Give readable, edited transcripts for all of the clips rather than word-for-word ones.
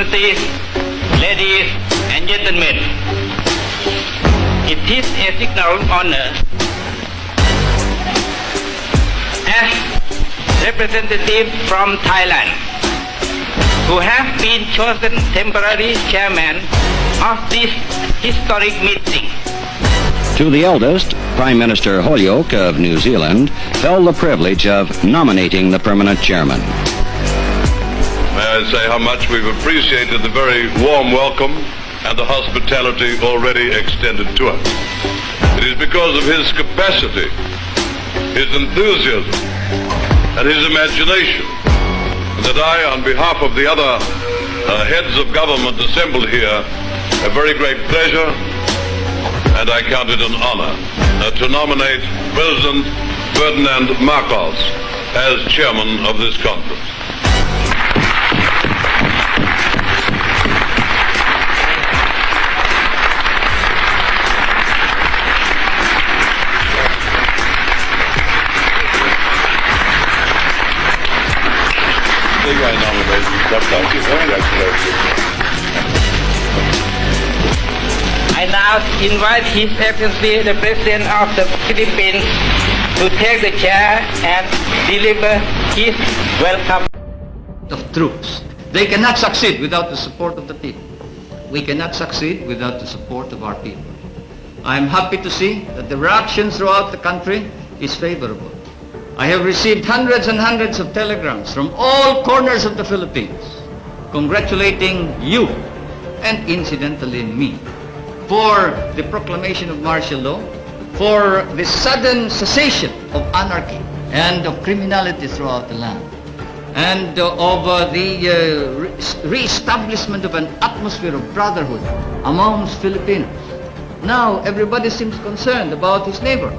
Excellencies, ladies and gentlemen, it is a signal honor as representative from Thailand who have been chosen temporary chairman of this historic meeting. To the eldest, Prime Minister Holyoake of New Zealand felt the privilege of nominating the permanent chairman. May I say how much we've appreciated the very warm welcome and the hospitality already extended to us. It is because of his capacity, his enthusiasm, and his imagination that I, on behalf of the other heads of government assembled here, have very great pleasure, and I count it an honor to nominate President Ferdinand Marcos as chairman of this conference. I now invite His Excellency the President of the Philippines to take the chair and deliver his welcome. Of troops. They cannot succeed without the support of the people. We cannot succeed without the support of our people. I am happy to see that the reaction throughout the country is favorable. I have received hundreds and hundreds of telegrams from all corners of the Philippines congratulating you and incidentally me for the proclamation of martial law, for the sudden cessation of anarchy and of criminality throughout the land, and of the re-establishment of an atmosphere of brotherhood amongst Filipinos. Now everybody seems concerned about his neighbor.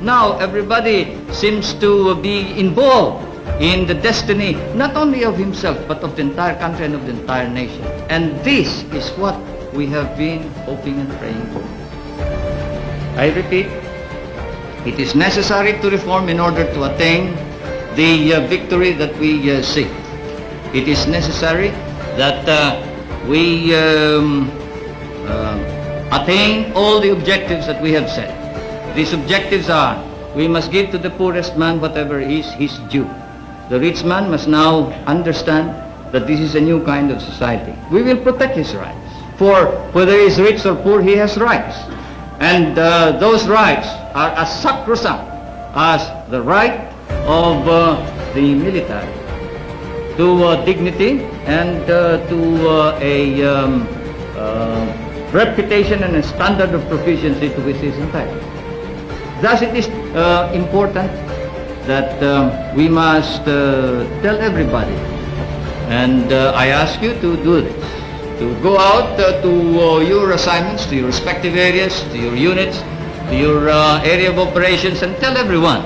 Now everybody seems to be involved in the destiny not only of himself but of the entire country and of the entire nation. And this is what we have been hoping and praying for. I repeat, it is necessary to reform in order to attain the victory that we seek. It is necessary that we attain all the objectives that we have set. These objectives are: we must give to the poorest man whatever is his due. The rich man must now understand that this is a new kind of society. We will protect his rights. For whether he is rich or poor, he has rights. And those rights are as sacrosanct as the right of the military to dignity and to a reputation and a standard of proficiency to which he is entitled. Thus it is important that we must tell everybody, and I ask you to do this, to go out to your assignments, to your respective areas, to your units, to your area of operations, and tell everyone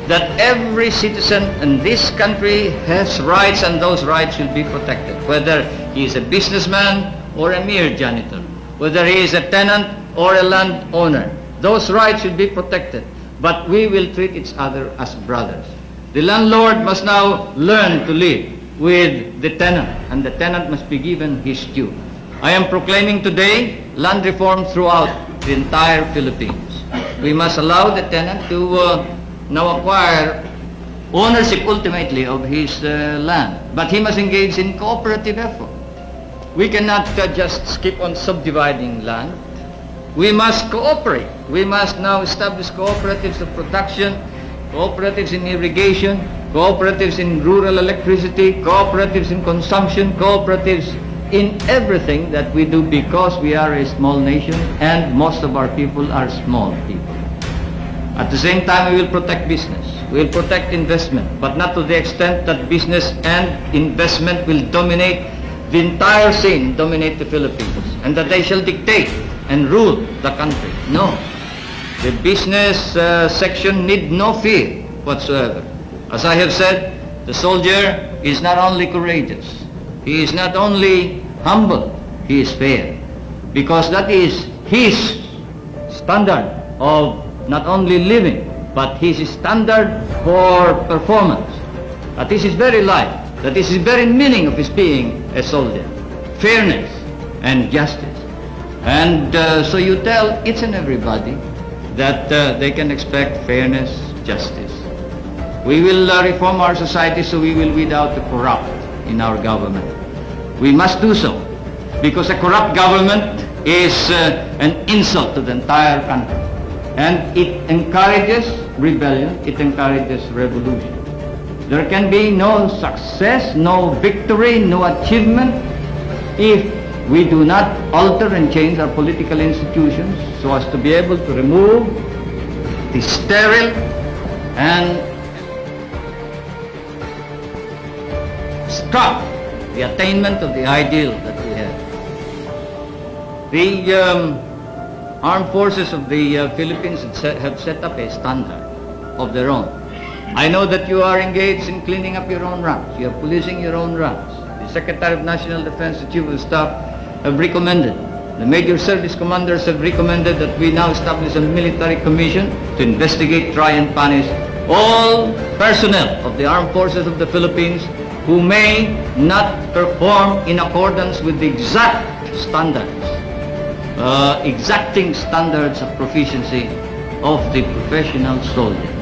that every citizen in this country has rights, and those rights should be protected, whether he is a businessman or a mere janitor, whether he is a tenant or a landowner. Those rights should be protected, but we will treat each other as brothers. The landlord must now learn to live with the tenant, and the tenant must be given his due. I am proclaiming today land reform throughout the entire Philippines. We must allow the tenant to now acquire ownership ultimately of his land, but he must engage in cooperative effort. We cannot just skip on subdividing land. We must cooperate. We must now establish cooperatives of production, cooperatives in irrigation, cooperatives in rural electricity, cooperatives in consumption, cooperatives in everything that we do, because we are a small nation and most of our people are small people. At the same time, we will protect business. We will protect investment, but not to the extent that business and investment will dominate the entire scene, dominate the Philippines, and that they shall dictate and rule the country. No. The business section need no fear whatsoever. As I have said, the soldier is not only courageous, he is not only humble, he is fair. Because that is his standard of not only living, but his standard for performance. That is his very life. That is the very meaning of his being a soldier. fairness and justice. And so you tell each and everybody that they can expect fairness, justice. We will reform our society so we will weed out the corrupt in our government. We must do so because a corrupt government is an insult to the entire country. And it encourages rebellion, it encourages revolution. There can be no success, no victory, no achievement if we do not alter and change our political institutions so as to be able to remove the sterile and stop the attainment of the ideal that we have. The armed forces of the Philippines have set up a standard of their own. I know that you are engaged in cleaning up your own ranks. You are policing your own ranks. The Secretary of National Defense, the Chief of Staff have recommended, the major service commanders have recommended that we now establish a military commission to investigate, try and punish all personnel of the armed forces of the Philippines who may not perform in accordance with the exact standards, exacting standards of proficiency of the professional soldier.